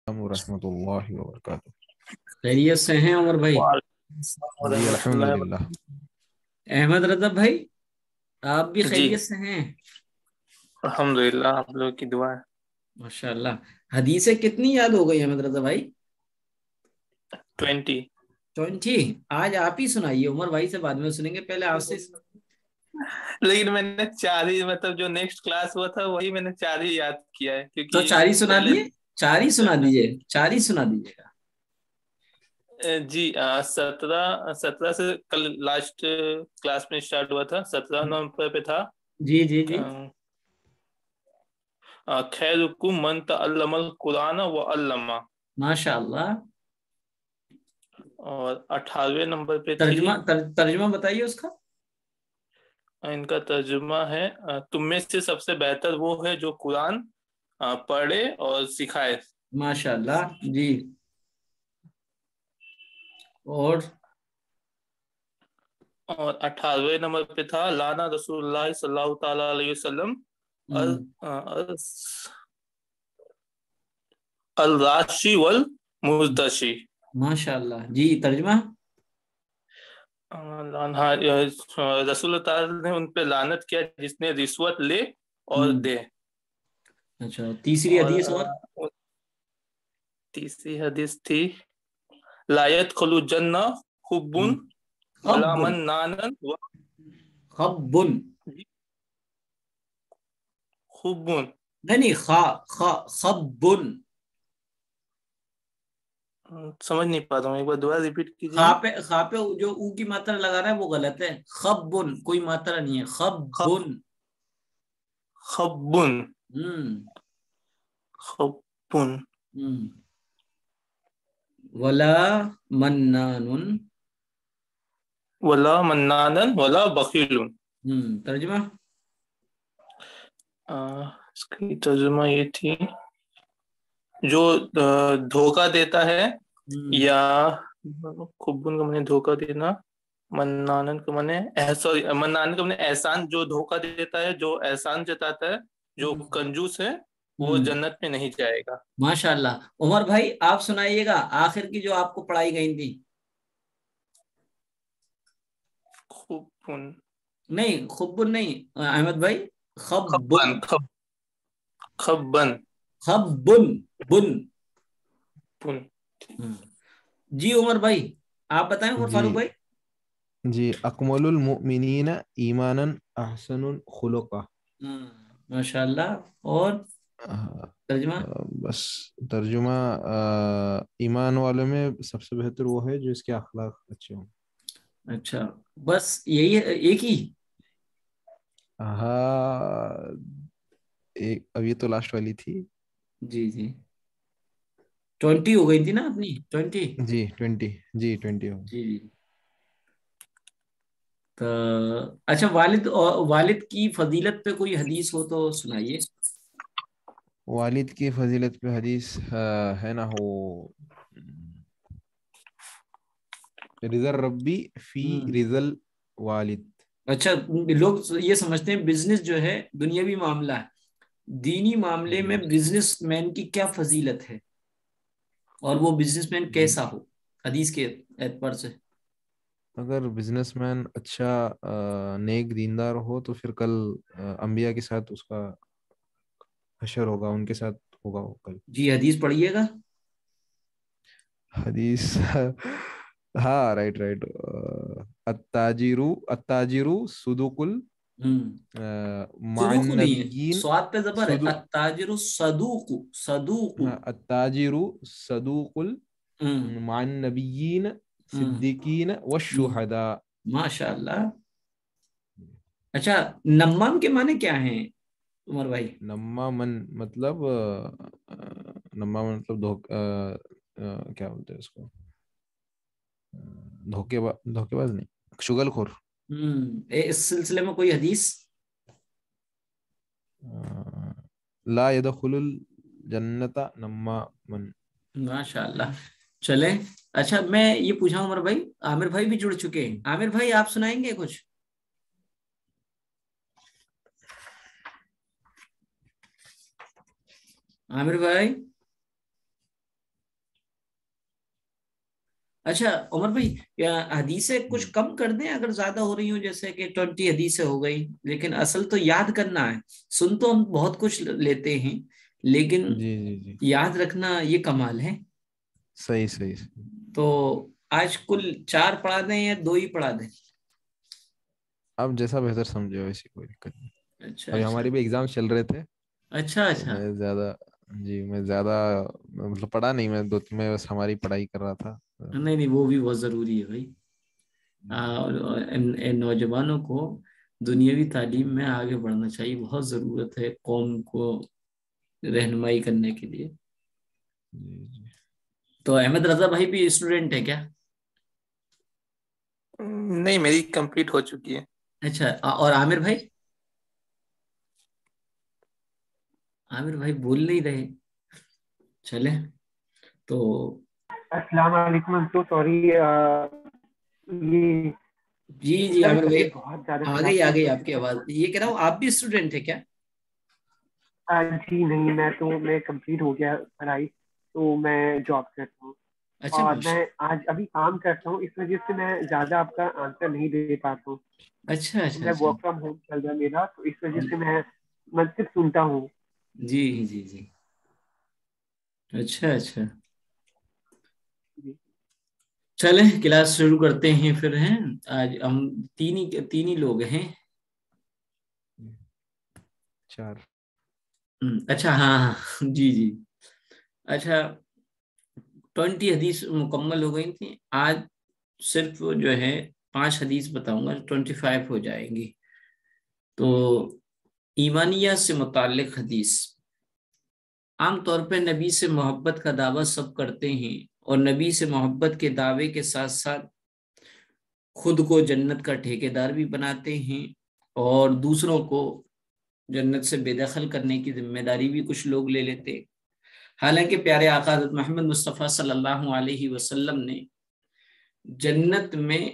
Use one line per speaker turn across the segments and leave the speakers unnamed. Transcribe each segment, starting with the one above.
ورحمۃ اللہ وبرکاتہ۔
خیریت سے ہیں عمر بھائی؟
وعلیکم السلام
جی
ورحمۃ اللہ
الحمدللہ۔
وبرکاتہ۔
احمد رضا بھائی، آپ بھی
جی
خیریت سے ہیں؟
الحمدللہ، آپ لوگ کی دعا ہے۔
ماشاء اللہ۔ حدیثیں کتنی یاد ہو گئی احمد رضا بھائی؟
20۔
20؟ آج آپ ہی سنائیے، عمر بھائی سے بعد میں سنیں گے، پہلے آپ سے۔
لیکن میں نے 4 ہی، مطلب جو نیکسٹ کلاس ہوا تھا وہی میں نے 4 ہی یاد کیا ہے،
تو
کیونکہ
4 ہی سنا
پہلے
دیے، 4 ہی سنا دیجیے، 4 ہی سنا دیجیے گا۔
جی 17 سے کل لاسٹ کلاس میں اسٹارٹ ہوا تھا، 17 نومبر پہ تھا۔
جی جی جی۔
خیرکم من تعلم القرآن وعلمہ،
ماشاء اللہ۔
اور 18ویں نمبر پہ تھی۔
ترجمہ بتائیے اس کا۔
ان کا ترجمہ ہے تم میں سے سب سے بہتر وہ ہے جو قرآن پڑھے اور سکھائے۔
ماشاء اللہ جی۔ اور
18ویں نمبر پہ تھا لانا رسول اللہ صلی اللہ تعالی علیہ وسلم الراشی والمرتشی۔
ماشاء اللہ جی۔ ترجمہ؟
رسول اللہ تعالی نے ان پہ لعنت کیا جس نے رشوت لے اور دے۔
اچھا، تیسری
اور
حدیث؟ اور
تیسری حدیث تھی لا يدخل الجنہ حب ولا
خب
منان
خب
حب۔
نہیں، خب
سمجھ نہیں پا رہا ہوں، ایک بار دوبارہ ریپیٹ کیجیے نا۔
خا پہ جو او کی ماترا لگا رہا ہے وہ غلط ہے، خبن کوئی ماترا نہیں ہے، خبن۔
خبن خبن
ولا منان۔
ولا منانا ولا بخیل۔
ترجمہ؟
اس کی ترجمہ یہ تھی جو دھوکہ دیتا ہے، یا خبن کا میں نے دھوکہ دینا، منانن کا میں نے منان کا میں نے احسان، جو دھوکہ دیتا ہے، جو احسان جتاتا ہے، جو کنجوس ہے وہ جنت میں نہیں جائے گا۔
ماشاء اللہ۔ عمر بھائی آپ سنائیے گا آخر کی جو آپ کو پڑھائی گئی تھی۔
خبن
نہیں، خبن نہیں احمد بھائی، خبن
خبن خبن
خبن بن۔
بن۔
جی عمر بھائی آپ بتائیں، عمر
جی
فاروق بھائی۔
جی اکمل المؤمنین ایمانا احسن خلقا۔
ماشاء اللہ۔ اور ترجمہ؟
بس ترجمہ ایمان والوں میں سب سے بہتر وہ ہے جو اس کے اخلاق اچھے ہوں۔
اچھا، بس یہی ہے، ایک ہی؟
ہاں اب یہ تو لاسٹ والی تھی۔
جی جی، 20 ہو گئی تھی نا اپنی، 20؟
جی 20، جی 20 ہو۔
جی جی۔ تو اچھا، والد کی فضیلت پہ کوئی حدیث ہو تو سنائیے۔
والد کی فضیلت پہ حدیث ہے نا، ہو رضا ربی فی رضا والد۔
اچھا، لوگ یہ سمجھتے ہیں بزنس جو ہے دنیاوی معاملہ ہے، دینی معاملے میں بزنس مین کی کیا فضیلت ہے اور وہ بزنس مین کیسا ہو حدیث کے اعتبار سے؟
اگر بزنس مین اچھا نیک دیندار ہو تو پھر کل انبیاء کے ساتھ اس کا حشر ہوگا، ان کے ساتھ ہوگا وہ کل۔
جی حدیث پڑھیے گا۔
حدیث ہاں رائٹ التاجر صدوق مع
صدوق نہیں ہے،
النبیین۔
سواد پہ زبر ہے، التاجر صدوق، صدوق۔
التاجر صدوق مع النبیین صدیقین والشہداء۔
ماشاء اللہ۔ اچھا، نمام کے معنی کیا ہیں عمر بھائی؟
نمامن مطلب کیا بولتے ہیں اس کو، دھوکے باز نہیں، شغل خور۔
اس سلسلے میں کوئی حدیث؟
لا يدخل الجنت نمامن۔
ماشاء اللہ۔ چلیں، اچھا میں یہ پوچھا عمر بھائی، عامر بھائی بھی جڑ چکے ہیں، عامر بھائی آپ سنائیں گے کچھ؟ عامر بھائی اچھا عمر بھائی، حدیثیں کچھ کم کر دیں اگر زیادہ ہو رہی ہوں، جیسے کہ 20 حدیثیں ہو گئی، لیکن اصل تو یاد کرنا ہے. سن تو ہم بہت کچھ لیتے ہیں، لیکن
جی جی جی،
یاد رکھنا یہ کمال ہے.
صحیح صحیح صحیح.
تو آج کل 4 پڑھا دیں یا 2 ہی پڑھا دیں؟
آپ جیسا بہتر سمجھے ویسی کوئی دقت نہیں.
اچھا
ابھی
اچھا
ہماری بھی ایگزام چل رہے تھے
اچھا
تو
اچھا.
میں زیادہ، جی میں زیادہ مطلب پڑھا نہیں، میں میں بس ہماری پڑھائی کر رہا تھا.
نہیں نہیں، وہ بھی بہت ضروری ہے بھائی. اور ان نوجوانوں کو دنیاوی تعلیم میں آگے بڑھنا چاہیے، بہت ضرورت ہے قوم کو رہنمائی کرنے کے لیے.
جی جی.
تو احمد رضا بھائی بھی اسٹوڈنٹ ہے کیا؟
نہیں، میری کمپلیٹ ہو چکی ہے.
اچھا، اور عامر بھائی؟ عامر بھائی بول نہیں رہے. چلے تو
السلام علیکم. I'm so sorry. یہ
جی جی
سر
عامر بھائی،
طبیعت بہت زیادہ
آ
خراب
گئی
تھی
آ
اس
گئی
وجہ
آپ کی
سے.
آواز. یہ کہہ رہا ہوں آپ بھی اسٹوڈنٹ ہے کیا؟
جی نہیں، میں کمپلیٹ ہو گیا پڑھائی، تو میں جاب کرتا ہوں
اچھا
اور
ماشاء.
میں آج ابھی کام کرتا ہوں، اس وجہ سے میں زیادہ آپ کا آنسر نہیں دے پاتا ہوں.
اچھا اچھا
میں
اچھا.
ورک فرام ہوم چل رہا ہے میرا، تو اس وجہ
جی
سے میں صرف سنتا ہوں.
جی جی جی. اچھا اچھا.
جی.
چلیں کلاس شروع کرتے ہیں پھر. ہیں آج ہم تین ہی لوگ ہیں.
4.
اچھا ہاں ہاں جی جی. اچھا 20 حدیث مکمل ہو گئی تھی. آج صرف جو ہے 5 حدیث بتاؤں گا، 25 ہو جائیں گی. تو ایمانیات سے متعلق حدیث. عام طور پہ نبی سے محبت کا دعویٰ سب کرتے ہیں، اور نبی سے محبت کے دعوے کے ساتھ ساتھ خود کو جنت کا ٹھیکیدار بھی بناتے ہیں، اور دوسروں کو جنت سے بے دخل کرنے کی ذمہ داری بھی کچھ لوگ لے لیتے. حالانکہ پیارے آقا حضرت محمد مصطفیٰ صلی اللہ علیہ وسلم نے جنت میں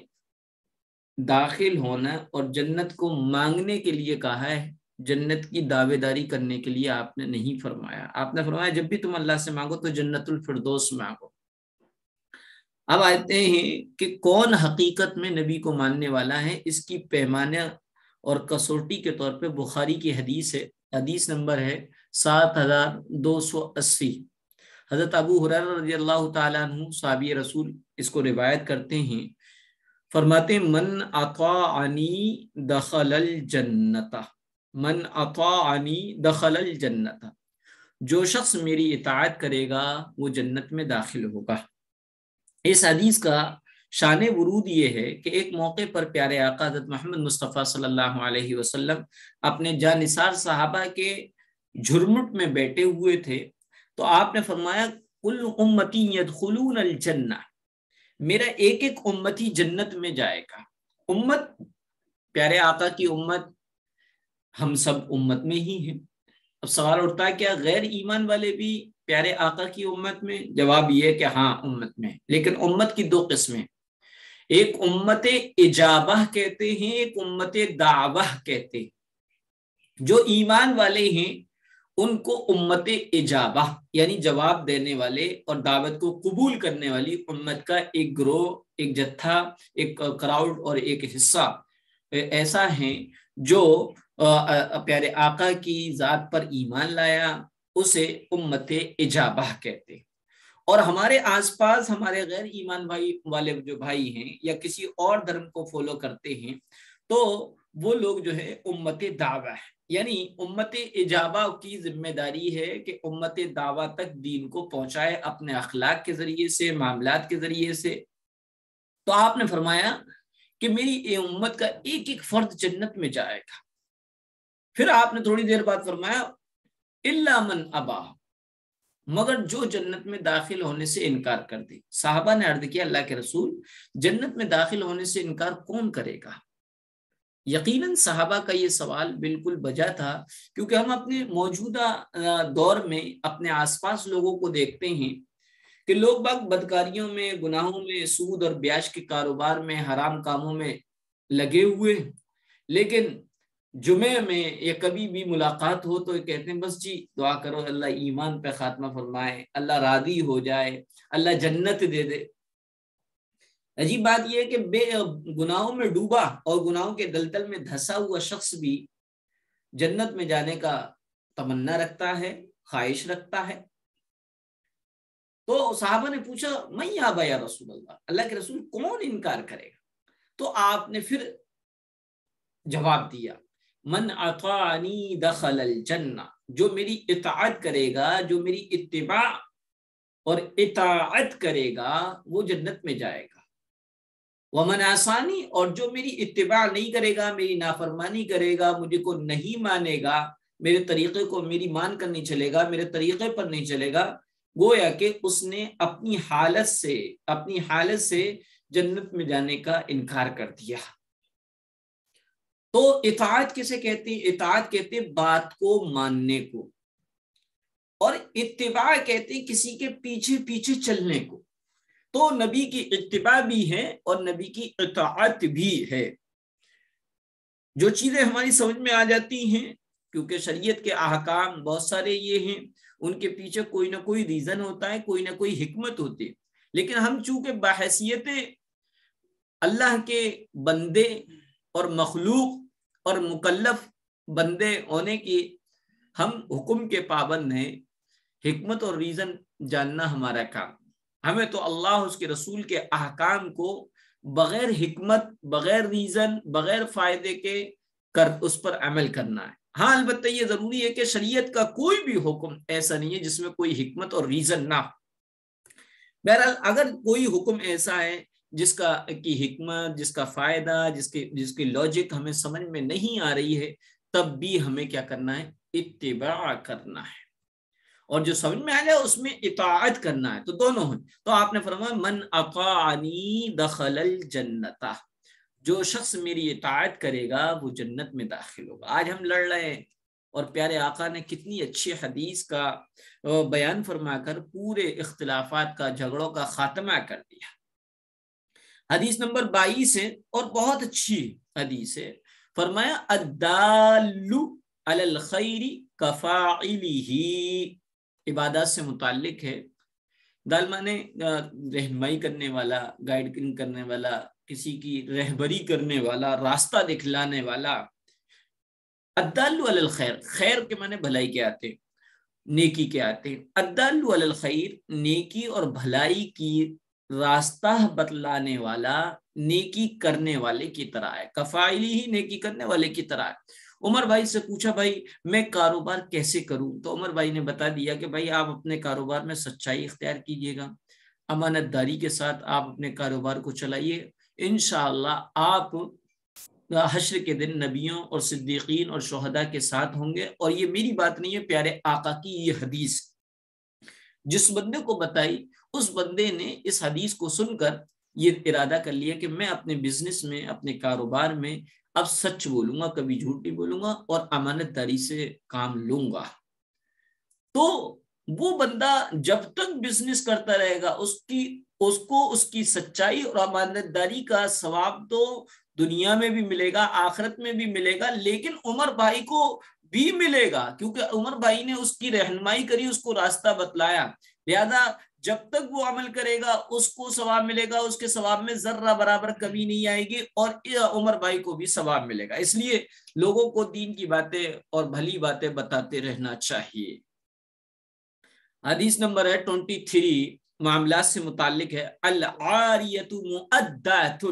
داخل ہونا اور جنت کو مانگنے کے لیے کہا ہے، جنت کی دعوے داری کرنے کے لیے آپ نے نہیں فرمایا. آپ نے فرمایا جب بھی تم اللہ سے مانگو تو جنت الفردوس مانگو. اب آتے ہیں کہ کون حقیقت میں نبی کو ماننے والا ہے. اس کی پیمانہ اور کسوٹی کے طور پہ بخاری کی حدیث ہے. حدیث نمبر ہے 7280. حضرت ابو ہریرہ رضی اللہ تعالیٰ عنہ صحابی رسول اس کو روایت کرتے ہیں. فرماتے من اطاعنی دخل الجنت، من اطاعنی دخل الجنت، جو شخص میری اطاعت کرے گا وہ جنت میں داخل ہوگا. اس حدیث کا شان ورود یہ ہے کہ ایک موقع پر پیارے آقا حضرت محمد مصطفیٰ صلی اللہ علیہ وسلم اپنے جانثار صحابہ کے جھرمٹ میں بیٹھے ہوئے تھے، تو آپ نے فرمایا کل امتی یدخلون الجنہ، میرا ایک ایک امتی جنت میں جائے گا. امت پیارے آقا کی امت، ہم سب امت میں ہی ہیں. اب سوال اٹھتا ہے کیا غیر ایمان والے بھی پیارے آقا کی امت میں؟ جواب یہ کہ ہاں امت میں، لیکن امت کی 2 قسمیں، ایک امت اجابہ کہتے ہیں، ایک امت دعوہ کہتے ہیں. جو ایمان والے ہیں ان کو امت اجابہ یعنی جواب دینے والے اور دعوت کو قبول کرنے والی امت کا ایک گروہ، ایک جتھا، ایک کراؤڈ اور ایک حصہ ایسا ہیں جو پیارے آقا کی ذات پر ایمان لایا، اسے امت اجابہ کہتے. اور ہمارے آس پاس ہمارے غیر ایمان والے جو بھائی ہیں یا کسی اور دھرم کو فالو کرتے ہیں، تو وہ لوگ جو ہے امت دعویٰ ہے. یعنی امت اجابہ کی ذمہ داری ہے کہ امت دعویٰ تک دین کو پہنچائے اپنے اخلاق کے ذریعے سے، معاملات کے ذریعے سے. تو آپ نے فرمایا کہ میری امت کا ایک ایک فرد جنت میں جائے گا. پھر آپ نے تھوڑی دیر بعد فرمایا الا من ابا، مگر جو جنت میں داخل ہونے سے انکار کر دے. صحابہ نے عرض کیا اللہ کے رسول، جنت میں داخل ہونے سے انکار کون کرے گا؟ یقیناً صحابہ کا یہ سوال بالکل بجا تھا، کیونکہ ہم اپنے موجودہ دور میں اپنے آس پاس لوگوں کو دیکھتے ہیں کہ لوگ باگ بدکاریوں میں، گناہوں میں، سود اور بیاج کے کاروبار میں، حرام کاموں میں لگے ہوئے، لیکن جمعے میں یا کبھی بھی ملاقات ہو تو کہتے ہیں بس جی دعا کرو اللہ ایمان پہ خاتمہ فرمائے، اللہ راضی ہو جائے، اللہ جنت دے دے. عجیب بات یہ ہے کہ بے گناہوں میں ڈوبا اور گناہوں کے دلدل میں دھسا ہوا شخص بھی جنت میں جانے کا تمنا رکھتا ہے، خواہش رکھتا ہے۔ تو صحابہ نے پوچھا میں یابا یا رسول اللہ، اللہ کے رسول کون انکار کرے گا؟ تو آپ نے پھر جواب دیا من اطاعنی دخل الجنہ، جو میری اطاعت کرے گا، جو میری اتباع اور اطاعت کرے گا وہ جنت میں جائے گا۔ ومن عصانی، اور جو میری اتباع نہیں کرے گا، میری نافرمانی کرے گا، مجھے کو نہیں مانے گا، میرے طریقے کو میری مان کر نہیں چلے گا، میرے طریقے پر نہیں چلے گا، گویا کہ اس نے اپنی حالت سے جنت میں جانے کا انکار کر دیا۔ تو اطاعت کسے کہتے ہیں؟ اطاعت کہتے ہیں بات کو ماننے کو، اور اتباع کہتے ہیں کسی کے پیچھے پیچھے چلنے کو۔ تو نبی کی اتباع بھی ہے اور نبی کی اطاعت بھی ہے۔ جو چیزیں ہماری سمجھ میں آ جاتی ہیں، کیونکہ شریعت کے احکام بہت سارے یہ ہیں، ان کے پیچھے کوئی نہ کوئی ریزن ہوتا ہے، کوئی نہ کوئی حکمت ہوتی ہے، لیکن ہم چونکہ بحیثیت اللہ کے بندے اور مخلوق اور مکلف بندے ہونے کی ہم حکم کے پابند ہیں، حکمت اور ریزن جاننا ہمارا کام۔ ہمیں تو اللہ اس کے رسول کے احکام کو بغیر حکمت، بغیر ریزن، بغیر فائدے کے اس پر عمل کرنا ہے۔ ہاں البتہ یہ ضروری ہے کہ شریعت کا کوئی بھی حکم ایسا نہیں ہے جس میں کوئی حکمت اور ریزن نہ ہو۔ بہرحال اگر کوئی حکم ایسا ہے جس کی حکمت، جس کا فائدہ، جس کی لاجک ہمیں سمجھ میں نہیں آ رہی ہے، تب بھی ہمیں کیا کرنا ہے؟ اتباع کرنا ہے، اور جو سمجھ میں آ جائے اس میں اطاعت کرنا ہے۔ تو دونوں ہیں۔ تو آپ نے فرمایا من اطاعنی دخل الجنہ، جو شخص میری اطاعت کرے گا وہ جنت میں داخل ہوگا۔ آج ہم لڑ رہے ہیں، اور پیارے آقا نے کتنی اچھی حدیث کا بیان فرما کر پورے اختلافات کا، جھگڑوں کا خاتمہ کر دیا۔ حدیث نمبر 22 ہے اور بہت اچھی حدیث ہے۔ فرمایا الدال علی الخیر کفاعلہ، عبادات سے متعلق ہے۔ دال مانے رہنمائی کرنے والا، گائیڈنگ کرنے والا، کسی کی رہبری کرنے والا، راستہ دکھلانے والا۔ الدال علی الخیر، خیر کے معنی بھلائی کے آتے ہیں، نیکی کے آتے ہیں۔ الدال علی الخیر، نیکی اور بھلائی کی راستہ بتلانے والا، نیکی کرنے والے کی طرح ہے۔ کفاعلی ہی نیکی کرنے والے کی طرح ہے۔ عمر بھائی سے پوچھا بھائی میں کاروبار کیسے کروں؟ تو عمر بھائی نے بتا دیا کہ بھائی آپ اپنے کاروبار میں سچائی اختیار کیجیے گا، امانت داری کے ساتھ آپ اپنے کاروبار کو چلائیے، انشاءاللہ آپ حشر کے دن نبیوں اور صدیقین اور شہداء کے ساتھ ہوں گے۔ اور یہ میری بات نہیں ہے، پیارے آقا کی یہ حدیث جس بندے کو بتائی، اس بندے نے اس حدیث کو سن کر یہ ارادہ کر لیا کہ میں اپنے بزنس میں، اپنے کاروبار میں اب سچ بولوں گا، کبھی جھوٹ نہیں بولوں گا، اور امانت داری سے کام لوں گا۔ تو وہ بندہ جب تک بزنس کرتا رہے گا، اس کو اس کی سچائی اور امانت داری کا ثواب تو دنیا میں بھی ملے گا، آخرت میں بھی ملے گا، لیکن عمر بھائی کو بھی ملے گا، کیونکہ عمر بھائی نے اس کی رہنمائی کری، اس کو راستہ بتلایا۔ لہذا جب تک وہ عمل کرے گا اس کو ثواب ملے گا، اس کے ثواب میں ذرہ برابر کمی نہیں آئے گی، اور عمر بھائی کو بھی ثواب ملے گا۔ اس لیے لوگوں کو دین کی باتیں اور بھلی باتیں بتاتے رہنا چاہیے۔ حدیث نمبر ہے 23، معاملات سے متعلق ہے۔ العاریۃ مؤدۃ،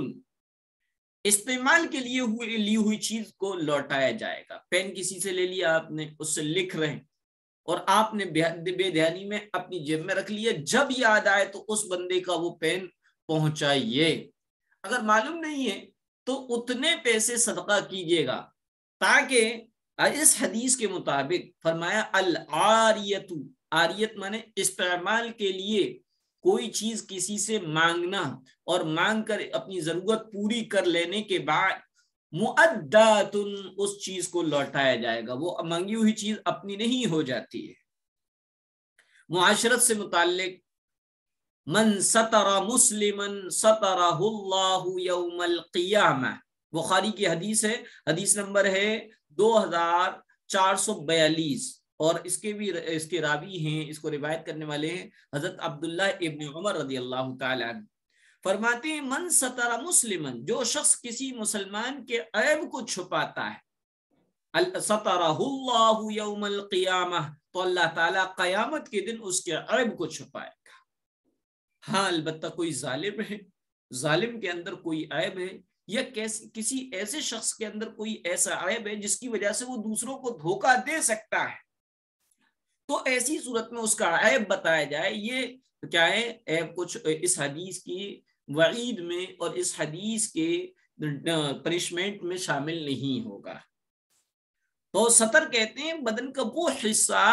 استعمال کے لیے لی ہوئی چیز کو لوٹایا جائے گا۔ پین کسی سے لے لیا آپ نے، اس سے لکھ رہے ہیں، اور آپ نے بے دھیانی میں اپنی جیب میں رکھ لیا، جب یاد آئے تو اس بندے کا وہ پین پہنچائیے۔ اگر معلوم نہیں ہے تو اتنے پیسے صدقہ کیجیے گا، تاکہ اس حدیث کے مطابق فرمایا العاریۃ، عاریت مانے استعمال کے لیے کوئی چیز کسی سے مانگنا، اور مانگ کر اپنی ضرورت پوری کر لینے کے بعد مؤدات، اس چیز کو لوٹایا جائے گا۔ وہ مانگی ہوئی چیز اپنی نہیں ہو جاتی ہے۔ معاشرت سے متعلق من ستر مسلما سترہ اللہ یوم القیامہ، بخاری کی حدیث ہے، حدیث نمبر ہے 2442، اور اس کے راوی ہیں، اس کو روایت کرنے والے ہیں حضرت عبداللہ ابن عمر رضی اللہ تعالی عنہ۔ فرماتے ہیں من ستر مسلمن، جو شخص کسی مسلمان کے عیب کو چھپاتا ہے، سترہ اللہ یوم القیامہ، تو اللہ تعالیٰ قیامت کے دن اس کے عیب کو چھپائے گا۔ ہاں البتہ کوئی ظالم ہے، ظالم کے اندر کوئی عیب ہے، یا کسی ایسے شخص کے اندر کوئی ایسا عیب ہے جس کی وجہ سے وہ دوسروں کو دھوکہ دے سکتا ہے، تو ایسی صورت میں اس کا عیب بتایا جائے۔ یہ کیا ہے؟ عیب کچھ اس حدیث کی وعید میں اور اس حدیث کے پنشمنٹ میں شامل نہیں ہوگا۔ تو ستر کہتے ہیں بدن کا وہ حصہ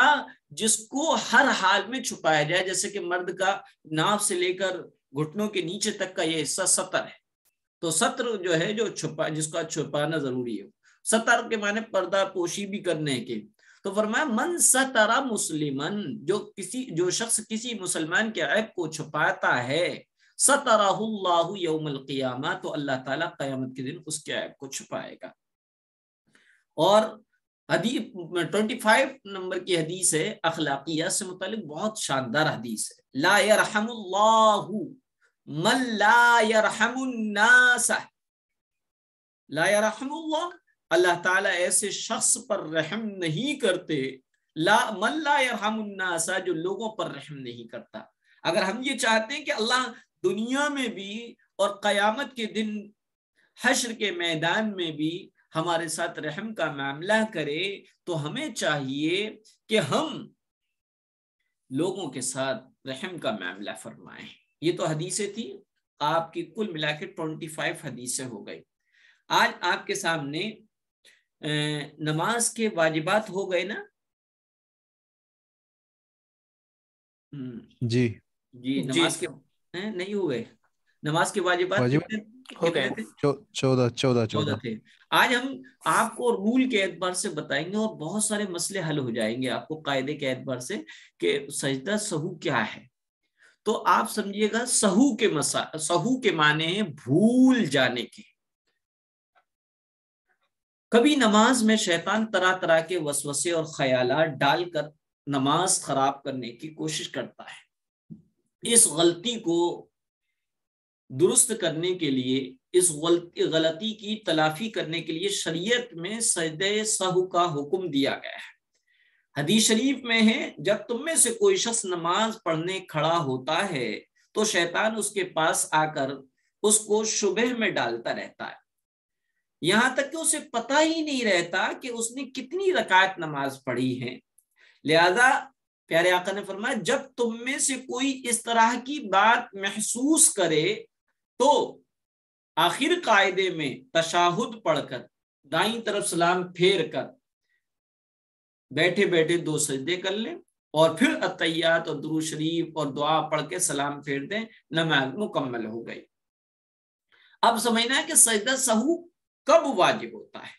جس کو ہر حال میں چھپایا جائے، جیسے کہ مرد کا ناف سے لے کر گھٹنوں کے نیچے تک کا یہ حصہ ستر ہے، تو ستر جو ہے جو جس کا چھپانا ضروری ہے، ستر کے معنی پردہ پوشی بھی کرنے کے۔ تو فرمایا من ستر مسلمن، جو شخص کسی مسلمان کے عیب کو چھپاتا ہے، سترہ اللہ یوم القیامہ، تو اللہ تعالیٰ قیامت کے دن اس کے عیب کو چھپائے گا۔ اور حدیث 25 نمبر کی حدیث ہے، اخلاقیات سے متعلق بہت شاندار حدیث ہے، لا یرحم اللہ من لا یرحم الناس، لا یرحم اللہ، اللہ تعالیٰ ایسے شخص پر رحم نہیں کرتے، من لا یرحم الناس، جو لوگوں پر رحم نہیں کرتا۔ اگر ہم یہ چاہتے ہیں کہ اللہ دنیا میں بھی اور قیامت کے دن حشر کے میدان میں بھی ہمارے ساتھ رحم کا معاملہ کرے، تو ہمیں چاہیے کہ ہم لوگوں کے ساتھ رحم کا معاملہ فرمائیں۔ یہ تو حدیثیں تھی، آپ کی کل ملا کے 25 حدیثیں ہو گئی۔ آج آپ کے سامنے نماز کے واجبات ہو گئے نا؟
جی
نماز کے نہیں ہوئے، نماز کے واجبات کتنے تھے؟ 14 تھے۔ آج ہم آپ کو رول کے اعتبار سے بتائیں گے اور بہت سارے مسئلے حل ہو جائیں گے آپ کو قاعدے کے اعتبار سے کہ سجدہ سہو کیا ہے۔ تو آپ سمجھیے گا سہو کے معنی ہیں بھول جانے کے۔ کبھی نماز میں شیطان طرح طرح کے وسوسے اور خیالات ڈال کر نماز خراب کرنے کی کوشش کرتا ہے۔ اس غلطی کو درست کرنے کے لیے، اس غلطی کی تلافی کرنے کے لیے شریعت میں سجدہ سہو کا حکم دیا گیا ہے۔ حدیث شریف میں ہے، جب تم میں سے کوئی شخص نماز پڑھنے کھڑا ہوتا ہے تو شیطان اس کے پاس آ کر اس کو شبہ میں ڈالتا رہتا ہے، یہاں تک کہ اسے پتہ ہی نہیں رہتا کہ اس نے کتنی رکعت نماز پڑھی ہے۔ لہذا پیارے آقا نے فرمایا، جب تم میں سے کوئی اس طرح کی بات محسوس کرے تو آخر قاعدے میں تشہد پڑھ کر دائیں طرف سلام پھیر کر بیٹھے بیٹھے 2 سجدے کر لیں اور پھر اتحیات اور درود شریف اور دعا پڑھ کے سلام پھیر دیں، نماز مکمل ہو گئی۔ اب سمجھنا ہے کہ سجدہ سہو کب واجب ہوتا ہے۔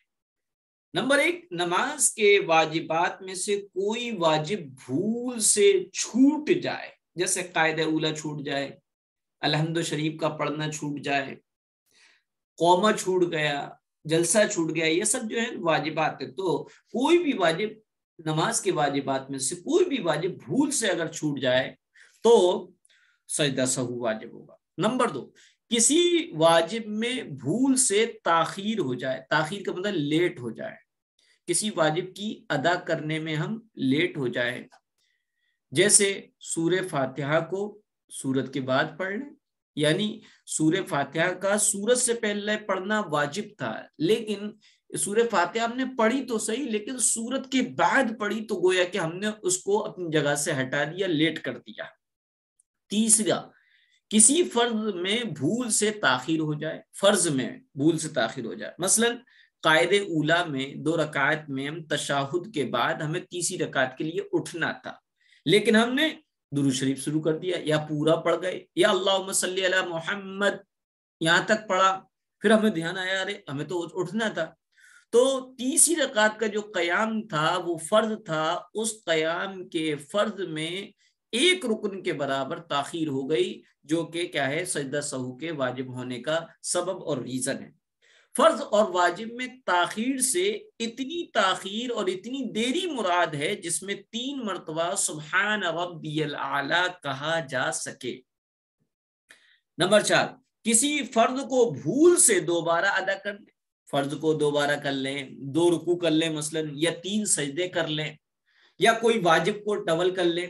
نمبر 1، نماز کے واجبات میں سے کوئی واجب بھول سے چھوٹ جائے، جیسے قاعدہ اولا چھوٹ جائے، الحمد شریف کا پڑھنا چھوٹ جائے، قومہ چھوٹ گیا، جلسہ چھوٹ گیا، یہ سب جو ہے واجبات ہے۔ تو کوئی بھی واجب، نماز کے واجبات میں سے کوئی بھی واجب بھول سے اگر چھوٹ جائے تو سجدہ سہو واجب ہوگا۔ نمبر 2، کسی واجب میں بھول سے تاخیر ہو جائے، تاخیر کا مطلب لیٹ ہو جائے، کسی واجب کی ادا کرنے میں ہم لیٹ ہو جائے، جیسے سورہ فاتحہ کو سورت کے بعد پڑھ لیں، یعنی سورہ فاتحہ کا سورت سے پہلے پڑھنا واجب تھا، لیکن سورہ فاتحہ ہم نے پڑھی تو صحیح، لیکن سورت کے بعد پڑھی تو گویا کہ ہم نے اس کو اپنی جگہ سے ہٹا دیا، لیٹ کر دیا۔ تیسرا، کسی فرض میں بھول سے تاخیر ہو جائے، فرض میں بھول سے تاخیر ہو جائے، مثلا قاعدہ اولا میں 2 رکعت میں ہم تشہد کے بعد ہمیں تیسری رکعت کے لیے اٹھنا تھا، لیکن ہم نے درود شریف شروع کر دیا یا پورا پڑھ گئے یا اللہم صلی علی محمد یہاں تک پڑھا، پھر ہمیں دھیان آیا ارے ہمیں تو اٹھنا تھا، تو تیسری رکعت کا جو قیام تھا وہ فرض تھا، اس قیام کے فرض میں 1 رکن کے برابر تاخیر ہو گئی، جو کہ کیا ہے، سجدہ سہو کے واجب ہونے کا سبب اور ریزن ہے۔ فرض اور واجب میں تاخیر سے اتنی تاخیر اور اتنی دیری مراد ہے جس میں 3 مرتبہ سبحان ربی الاعلی کہا جا سکے۔ نمبر 4، کسی فرض کو بھول سے دوبارہ ادا کر لیں، فرض کو دوبارہ کر لیں، 2 رکوع کر لیں مثلا، یا 3 سجدے کر لیں، یا کوئی واجب کو ڈبل کر لیں،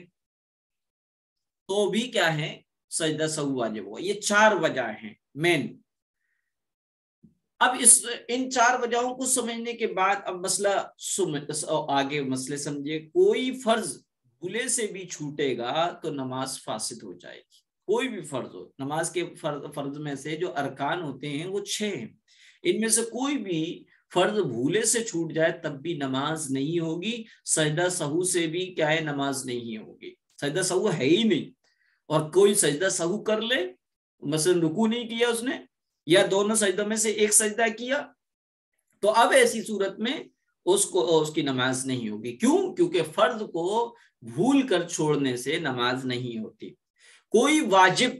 تو بھی کیا ہے، سجدہ سہو واجب ہوگا۔ یہ 4 وجہ ہیں مین۔ اب ان 4 وجہوں کو سمجھنے کے بعد اب مسئلہ آگے مسئلے سمجھے۔ کوئی فرض بھولے سے بھی چھوٹے گا تو نماز فاسد ہو جائے گی، کوئی بھی فرض ہو۔ نماز کے فرض میں سے جو ارکان ہوتے ہیں وہ 6 ہیں، ان میں سے کوئی بھی فرض بھولے سے چھوٹ جائے تب بھی نماز نہیں ہوگی، سجدہ سہو سے بھی کیا ہے، نماز نہیں ہوگی، سجدہ سہو ہے ہی نہیں۔ اور کوئی سجدہ سہو کر لے، مثلا رکوع نہیں کیا اس نے، یا دونوں سجدوں میں سے ایک سجدہ کیا، تو اب ایسی صورت میں اس کی نماز نہیں ہوگی۔ کیوں؟ کیونکہ فرض کو بھول کر چھوڑنے سے نماز نہیں ہوتی۔ کوئی واجب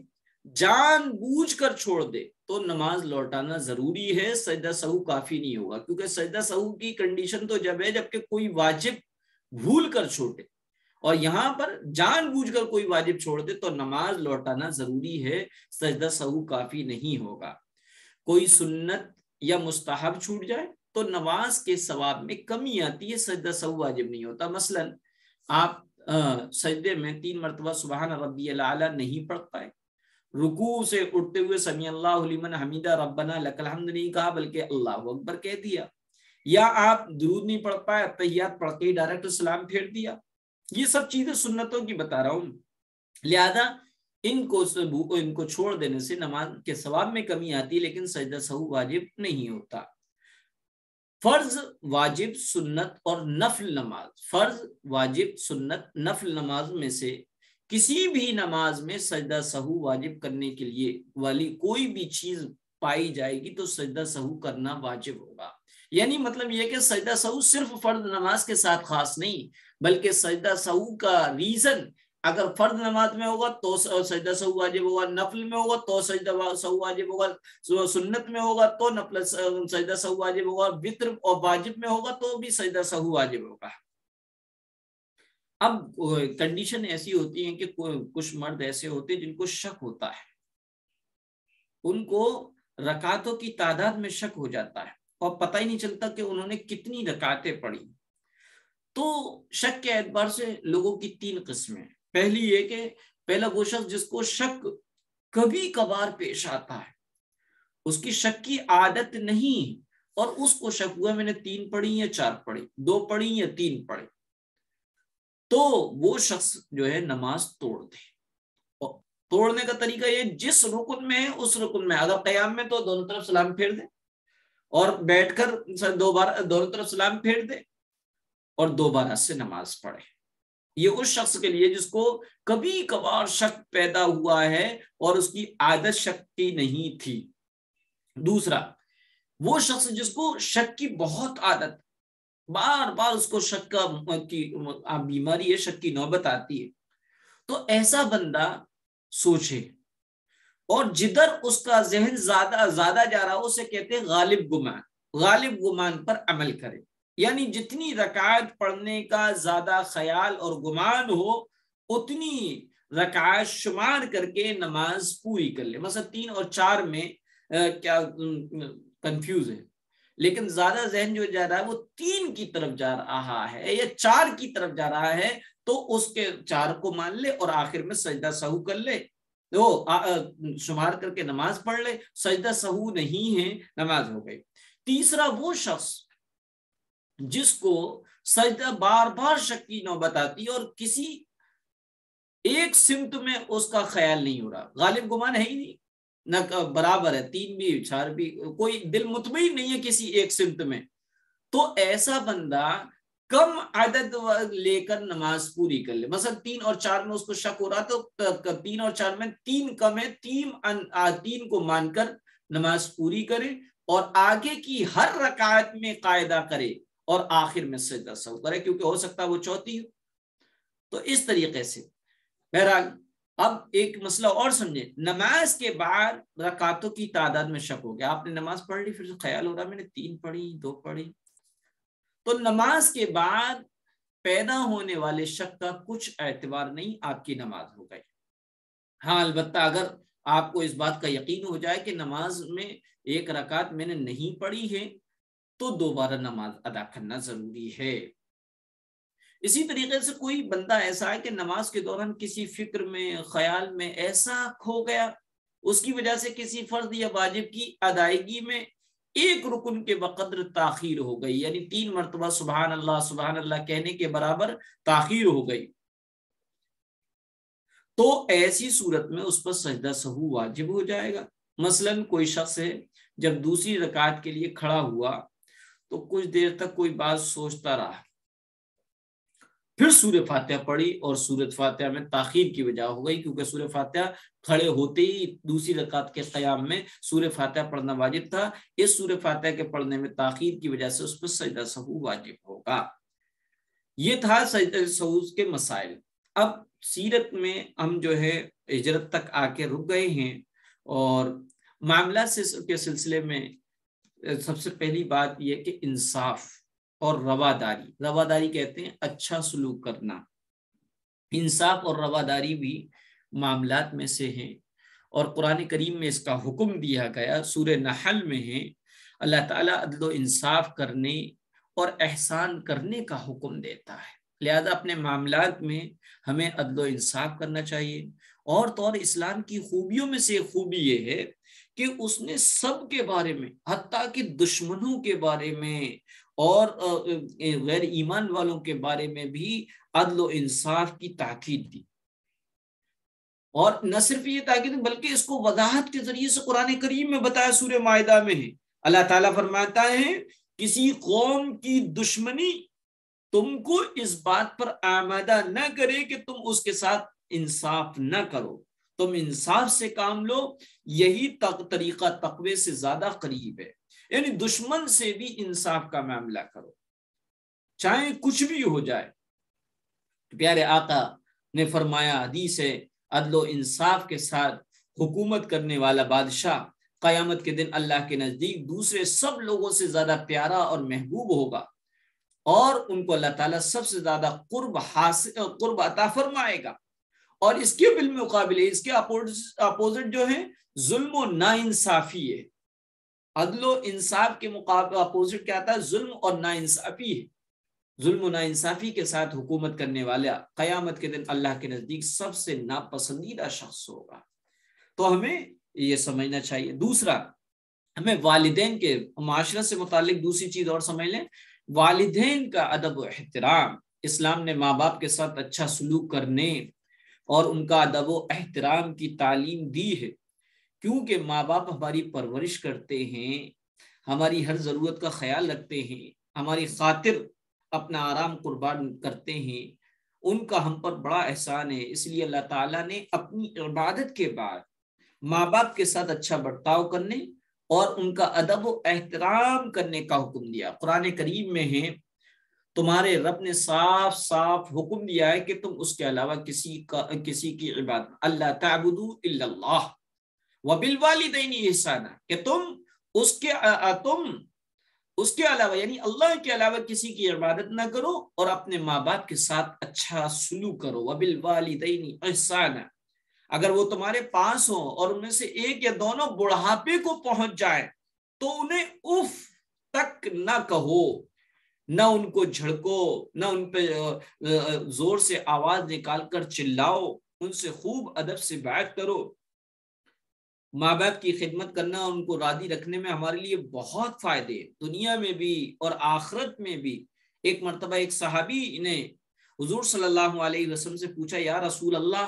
جان بوجھ کر چھوڑ دے تو نماز لوٹانا ضروری ہے، سجدہ سہو کافی نہیں ہوگا، کیونکہ سجدہ سہو کی کنڈیشن تو جب ہے جبکہ کوئی واجب بھول کر چھوڑے، اور یہاں پر جان بوجھ کر کوئی واجب چھوڑ دے تو نماز لوٹانا ضروری ہے، سجدہ سہو کافی نہیں ہوگا۔ کوئی سنت یا مستحب چھوٹ جائے تو نماز کے ثواب میں کمی آتی ہے، سجدہ سہو واجب نہیں ہوتا۔ مثلا آپ سجدے میں 3 مرتبہ سبحان ربی الاعلی نہیں پڑھ پائے، رکوع سے اٹھتے ہوئے سمیع اللہ لمن حمیدہ ربنا لک الحمد نہیں کہا بلکہ اللہ اکبر کہہ دیا، یا آپ درود نہیں پڑھ پائے، تحیات پڑھ کے ڈائریکٹ سلام پھیر دیا۔ یہ سب چیزیں سنتوں کی بتا رہا ہوں، لہذا ان کو چھوڑ دینے سے نماز کے ثواب میں کمی آتی، لیکن سجدہ سہو واجب نہیں ہوتا۔ فرض، واجب، سنت اور نفل نماز، فرض، واجب، سنت، نفل نماز میں سے کسی بھی نماز میں سجدہ سہو واجب کرنے کے لیے والی کوئی بھی چیز پائی جائے گی تو سجدہ سہو کرنا واجب ہوگا۔ یعنی مطلب یہ کہ سجدہ سہو صرف فرض نماز کے ساتھ خاص نہیں، بلکہ سجدہ سہو کا ریزن اگر فرض نماز میں ہوگا تو سجدہ سہو واجب ہوگا، نفل میں ہوگا تو سجدہ سہو واجب ہوگا، سنت میں ہوگا تو نفل سجدہ سہو واجب ہوگا، وتر اور واجب میں ہوگا تو بھی سجدہ سہو واجب ہوگا۔ اب کنڈیشن ایسی ہوتی ہے کہ کچھ مرد ایسے ہوتے ہیں جن کو شک ہوتا ہے، ان کو رکعتوں کی تعداد میں شک ہو جاتا ہے اور پتہ ہی نہیں چلتا کہ انہوں نے کتنی رکعتیں پڑھی۔ تو شک کے اعتبار سے لوگوں کی 3 قسمیں ہیں۔ پہلی یہ کہ پہلا وہ شخص جس کو شک کبھی کبھار پیش آتا ہے، اس کی شک کی عادت نہیں، اور اس کو شک ہوا میں نے 3 پڑھی یا 4 پڑھی، 2 پڑھی یا 3 پڑھی، تو وہ شخص جو ہے نماز توڑ دے۔ اور توڑنے کا طریقہ یہ، جس رکن میں ہے اس رکن میں، اگر قیام میں تو دونوں طرف سلام پھیر دے، اور بیٹھ کر دونوں طرف سلام پھیر دے، اور دوبارہ سے نماز پڑھے۔ یہ اس شخص کے لیے جس کو کبھی کبھار شک پیدا ہوا ہے اور اس کی عادت شک کی نہیں تھی۔ دوسرا وہ شخص جس کو شک کی بہت عادت، بار بار اس کو شک کی بیماری ہے، شک کی نوبت آتی ہے، تو ایسا بندہ سوچے اور جدھر اس کا ذہن زیادہ جا رہا ہو اسے کہتے ہیں غالب گمان، غالب گمان پر عمل کرے، یعنی جتنی رکعت پڑھنے کا زیادہ خیال اور گمان ہو اتنی رکعت شمار کر کے نماز پوری کر لے۔ مثلا 3 اور 4 میں کیا کنفیوز ہے، لیکن زیادہ ذہن جو جا رہا ہے وہ 3 کی طرف جا رہا ہے یا 4 کی طرف جا رہا ہے، تو اس کے 4 کو مان لے اور آخر میں سجدہ سہو کر لے، تو شمار کر کے نماز پڑھ لے، سجدہ سہو نہیں ہے، نماز ہو گئی۔ تیسرا وہ شخص جس کو سجدہ بار بار شک کی نوبت آتی ہے اور کسی ایک سمت میں اس کا خیال نہیں ہو رہا، غالب گمان ہے ہی نہیں، نہ برابر ہے، 3 بھی 4 بھی، کوئی دل مطمئن نہیں ہے کسی ایک سمت میں، تو ایسا بندہ کم عدد لے کر نماز پوری کر لے۔ مثلا 3 اور 4 میں اس کو شک ہو رہا تو 3 اور 4 میں 3 کم ہے، 3 کو مان کر نماز پوری کرے، اور آگے کی ہر رکعت میں قاعدہ کرے اور آخر میں سجدہ سہو کرے، کیونکہ ہو سکتا ہے وہ چوتھی ہو۔ تو اس طریقے سے بہرحال اب ایک مسئلہ اور سمجھے، نماز کے بعد رکعتوں کی تعداد میں شک ہو گیا، آپ نے نماز پڑھ لی، پھر خیال ہو رہا میں نے 3 پڑھی 2 پڑھی، تو نماز کے بعد پیدا ہونے والے شک کا کچھ اعتبار نہیں، آپ کی نماز ہو گئی۔ ہاں البتہ اگر آپ کو اس بات کا یقین ہو جائے کہ نماز میں 1 رکعت میں نے نہیں پڑھی ہے تو دوبارہ نماز ادا کرنا ضروری ہے۔ اسی طریقے سے کوئی بندہ ایسا ہے کہ نماز کے دوران کسی فکر میں، خیال میں ایسا کھو گیا، اس کی وجہ سے کسی فرض یا واجب کی ادائیگی میں 1 رکن کے بقدر تاخیر ہو گئی، یعنی 3 مرتبہ سبحان اللہ کہنے کے برابر تاخیر ہو گئی، تو ایسی صورت میں اس پر سجدہ سہو واجب ہو جائے گا۔ مثلا کوئی شخص ہے، جب دوسری رکعت کے لیے کھڑا ہوا تو کچھ دیر تک کوئی بات سوچتا رہا، پھر سورہ فاتحہ پڑھی اور سورہ فاتحہ میں تاخیر کی وجہ ہو گئی، کیونکہ سورہ فاتحہ کھڑے ہوتے ہی دوسری رکعت کے قیام میں سورہ فاتحہ پڑھنا واجب تھا، اس سورہ فاتحہ کے پڑھنے میں تاخیر کی وجہ سے اس پر سجدہ سہو واجب ہوگا۔ یہ تھا سجدہ سہو کے مسائل۔ اب سیرت میں ہم جو ہے ہجرت تک آ کے رک گئے ہیں، اور معاملات کے سلسلے میں سب سے پہلی بات یہ کہ انصاف اور رواداری کہتے ہیں اچھا سلوک کرنا، انصاف اور رواداری بھی معاملات میں سے ہیں، اور قرآن کریم میں اس کا حکم دیا گیا۔ سورہ نحل میں ہے اللہ تعالیٰ عدل و انصاف کرنے اور احسان کرنے کا حکم دیتا ہے، لہذا اپنے معاملات میں ہمیں عدل و انصاف کرنا چاہیے۔ اور طور اسلام کی خوبیوں میں سے ایک خوبی یہ ہے کہ اس نے سب کے بارے میں، حتیٰ کہ دشمنوں کے بارے میں اور غیر ایمان والوں کے بارے میں بھی عدل و انصاف کی تاکید دی، اور نہ صرف یہ تاکید بلکہ اس کو وضاحت کے ذریعے سے قرآن کریم میں بتایا۔ سورہ مائدہ میں ہے اللہ تعالیٰ فرماتا ہے کسی قوم کی دشمنی تم کو اس بات پر آمادہ نہ کرے کہ تم اس کے ساتھ انصاف نہ کرو، تم انصاف سے کام لو، یہی طریقہ تقوی سے زیادہ قریب ہے، یعنی دشمن سے بھی انصاف کا معاملہ کرو چاہے کچھ بھی ہو جائے۔ پیارے آقا نے فرمایا، حدیث ہے، عدل و انصاف کے ساتھ حکومت کرنے والا بادشاہ قیامت کے دن اللہ کے نزدیک دوسرے سب لوگوں سے زیادہ پیارا اور محبوب ہوگا، اور ان کو اللہ تعالیٰ سب سے زیادہ قرب عطا فرمائے گا۔ اور اس کے بالمقابل اس کے اپوزٹ جو ہے ظلم و ناانصافی ہے۔ عدل و انصاف کے مقابل اپوزٹ کیا تھا؟ ظلم اور ناانصافی ہے۔ ظلم و ناانصافی کے ساتھ حکومت کرنے والا قیامت کے دن اللہ کے نزدیک سب سے ناپسندیدہ شخص ہوگا۔ تو ہمیں یہ سمجھنا چاہیے۔ دوسرا، ہمیں والدین کے معاشرت سے متعلق دوسری چیز اور سمجھ لیں، والدین کا ادب و احترام۔ اسلام نے ماں باپ کے ساتھ اچھا سلوک کرنے اور ان کا ادب و احترام کی تعلیم دی ہے، کیونکہ ماں باپ ہماری پرورش کرتے ہیں، ہماری ہر ضرورت کا خیال رکھتے ہیں، ہماری خاطر اپنا آرام قربان کرتے ہیں، ان کا ہم پر بڑا احسان ہے۔ اس لیے اللہ تعالیٰ نے اپنی عبادت کے بعد ماں باپ کے ساتھ اچھا برتاؤ کرنے اور ان کا ادب و احترام کرنے کا حکم دیا۔ قرآن کریم میں ہے تمہارے رب نے صاف صاف حکم دیا ہے کہ تم اس کے علاوہ کسی کی عبادت اللہ تعبدوا الا اللہ وبالوالدین احسانا، کہ تم اس کے علاوہ یعنی اللہ کے علاوہ کسی کی عبادت نہ کرو، اور اپنے ماں باپ کے ساتھ اچھا سلوک کرو۔ وبالوالدین احسانا، اگر وہ تمہارے پاس ہوں اور ان میں سے ایک یا دونوں بڑھاپے کو پہنچ جائے تو انہیں اف تک نہ کہو، نہ ان کو جھڑکو، نہ ان پہ زور سے آواز نکال کر چلاؤ، ان سے خوب ادب سے بات کرو۔ ماں باپ کی خدمت کرنا، ان کو راضی رکھنے میں ہمارے لیے بہت فائدے، دنیا میں بھی اور آخرت میں بھی۔ ایک مرتبہ ایک صحابی نے حضور صلی اللہ علیہ وسلم سے پوچھا، یا رسول اللہ،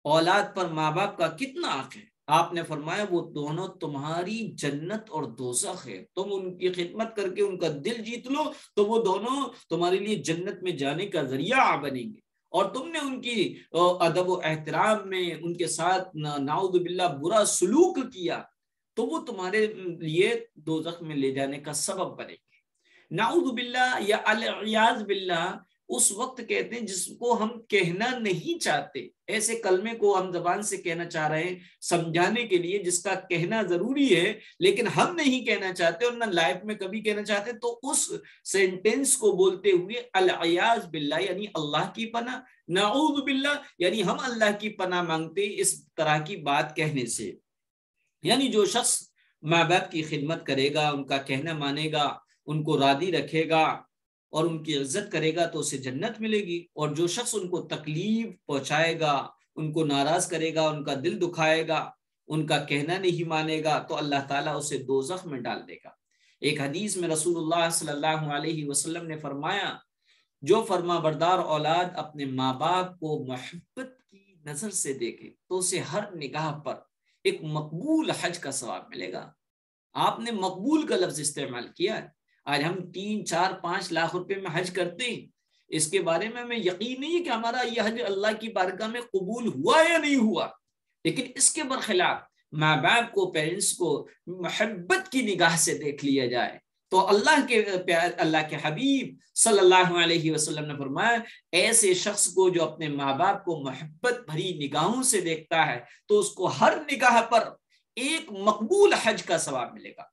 اولاد پر ماں باپ کا کتنا حق ہے؟ آپ نے فرمایا وہ دونوں تمہاری جنت اور دوزخ ہے، تم ان کی خدمت کر کے ان کا دل جیت لو تو وہ دونوں تمہارے لیے جنت میں جانے کا ذریعہ بنیں گے، اور تم نے ان کی ادب و احترام میں ان کے ساتھ نعوذ باللہ برا سلوک کیا تو وہ تمہارے لیے دوزخ میں لے جانے کا سبب بنے گے۔ نعوذ باللہ یا الیاذ باللہ اس وقت کہتے ہیں جس کو ہم کہنا نہیں چاہتے. ایسے کلمے کو ہم زبان سے کہنا چاہ رہے ہیں سمجھانے کے لیے جس کا کہنا ضروری ہے لیکن ہم نہیں کہنا چاہتے اور نہ لائف میں کبھی کہنا چاہتے, تو اس سینٹینس کو بولتے ہوئے العیاذ باللہ یعنی اللہ کی پناہ, نعوذ باللہ یعنی ہم اللہ کی پناہ مانگتے اس طرح کی بات کہنے سے. یعنی جو شخص ماں باپ کی خدمت کرے گا, ان کا کہنا مانے گا, ان کو راضی رکھے گا اور ان کی عزت کرے گا تو اسے جنت ملے گی, اور جو شخص ان کو تکلیف پہنچائے گا, ان کو ناراض کرے گا, ان کا دل دکھائے گا, ان کا کہنا نہیں مانے گا, تو اللہ تعالیٰ اسے دوزخ میں ڈال دے گا. ایک حدیث میں رسول اللہ صلی اللہ علیہ وسلم نے فرمایا, جو فرما بردار اولاد اپنے ماں باپ کو محبت کی نظر سے دیکھے تو اسے ہر نگاہ پر ایک مقبول حج کا ثواب ملے گا. آپ نے مقبول کا لفظ استعمال کیا ہے. آج ہم 3, 4, 5 لاکھ روپے میں حج کرتے ہیں, اس کے بارے میں ہمیں یقین نہیں ہے کہ ہمارا یہ حج اللہ کی بارگاہ میں قبول ہوا یا نہیں ہوا, لیکن اس کے برخلاف ماں باپ کو, پیرنٹس کو محبت کی نگاہ سے دیکھ لیا جائے تو اللہ کے حبیب صلی اللہ علیہ وسلم نے فرمایا ایسے شخص کو جو اپنے ماں باپ کو محبت بھری نگاہوں سے دیکھتا ہے تو اس کو ہر نگاہ پر ایک مقبول حج کا ثواب ملے گا.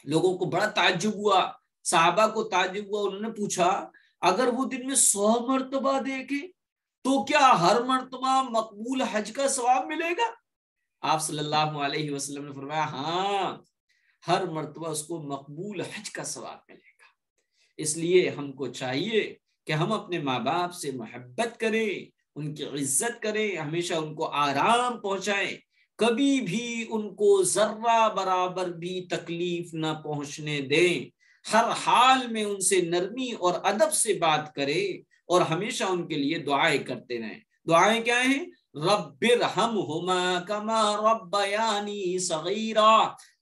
لوگوں کو بڑا تعجب ہوا, صحابہ کو تعجب ہوا, انہوں نے پوچھا اگر وہ دن میں 100 مرتبہ دیکھے تو کیا ہر مرتبہ مقبول حج کا ثواب ملے گا؟ آپ صلی اللہ علیہ وسلم نے فرمایا ہاں, ہر مرتبہ اس کو مقبول حج کا ثواب ملے گا. اس لیے ہم کو چاہیے کہ ہم اپنے ماں باپ سے محبت کریں, ان کی عزت کریں, ہمیشہ ان کو آرام پہنچائیں, کبھی بھی ان کو ذرہ برابر بھی تکلیف نہ پہنچنے دیں, ہر حال میں ان سے نرمی اور ادب سے بات کریں اور ہمیشہ ان کے لیے دعائیں کرتے رہیں. دعائیں کیا ہیں؟ رب ارحمہما کما ربیانی صغیرا,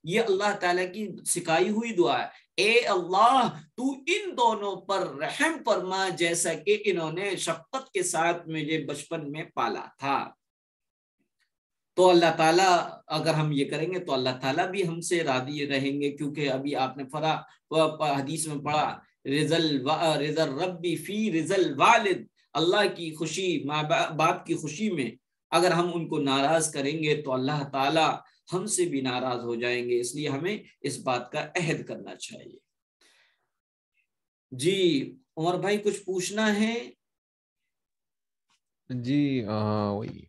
یہ اللہ تعالیٰ کی سکھائی ہوئی دعا ہے. اے اللہ تو ان دونوں پر رحم فرما جیسا کہ انہوں نے شفقت کے ساتھ مجھے بچپن میں پالا تھا. تو اللہ تعالیٰ اگر ہم یہ کریں گے تو اللہ تعالیٰ بھی ہم سے راضی رہیں گے, کیونکہ ابھی آپ نے حدیث میں پڑھا رضا ربی فی رضا الوالد, اللہ کی خوشی ماں باپ کی خوشی میں اگر ہم ان کو ناراض کریں گے تو اللہ تعالیٰ ہم سے بھی ناراض ہو جائیں گے. اس لیے ہمیں اس بات کا عہد کرنا چاہیے. جی عمر بھائی کچھ پوچھنا ہے؟
جی وہی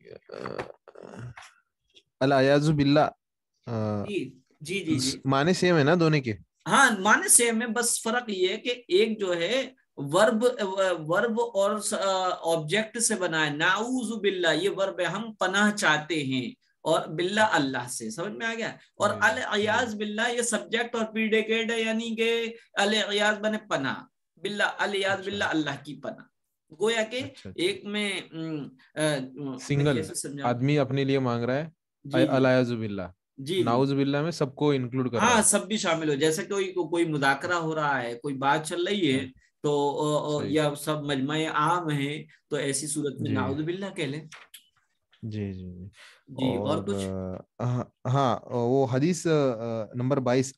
العیاذ باللہ
جی
معنی سیم ہے نا دونوں کے؟
ہاں معنی سیم ہے, بس فرق یہ ہے کہ ایک جو ہے ورب اور آبجیکٹ سے بنا ہے. نعوذ باللہ یہ ورب ہے, ہم پناہ چاہتے ہیں, اور باللہ اللہ سے, سمجھ میں آ گیا. اور العیاذ باللہ یہ سبجیکٹ اور پریڈیکیٹ ہے, یعنی کہ العیاذ بنے پناہ, باللہ العیاذ باللہ اللہ کی پناہ. گویا کہ ایک میں
سنگل آدمی اپنے لیے مانگ رہا ہے العیاذ باللہ,
جی
نعوذ باللہ میں سب کو انکلوڈ کر رہا ہے.
ہاں سب بھی شامل ہو, جیسے کوئی مذاکرہ ہو رہا ہے, کوئی بات چل رہی ہے تو یا سب مجمع عام ہے تو ایسی صورت میں نعوذ باللہ کہہ لیں.
جی جی
جی اور کچھ؟
ہاں وہ حدیث نمبر 22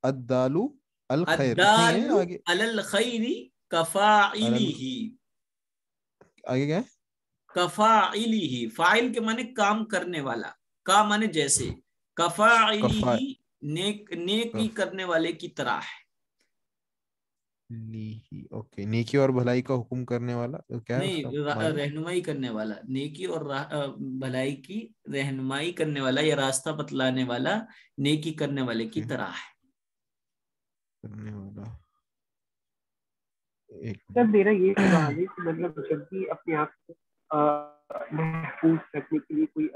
الدالو الخیر
علی الخیر کفاعلہ,
آگے کیا ہے؟
کفاعلہ, فاعل کے معنی کام کرنے والا, کا معنی جیسے, کفاعلہ نیکی کرنے والے کی طرح ہے.
اوکے, نیکی اور بھلائی کا حکم کرنے والا کیا ہے؟
نہیں, رہنمائی کرنے والا, نیکی اور بھلائی کی رہنمائی کرنے والا یا راستہ بتلانے والا نیکی کرنے والے کی طرح ہے.
کرنے والا.
سر میرا یہ سوال ہے کہ مطلب جب بھی اپنے آپ کو محفوظ رکھنے کے لیے کوئی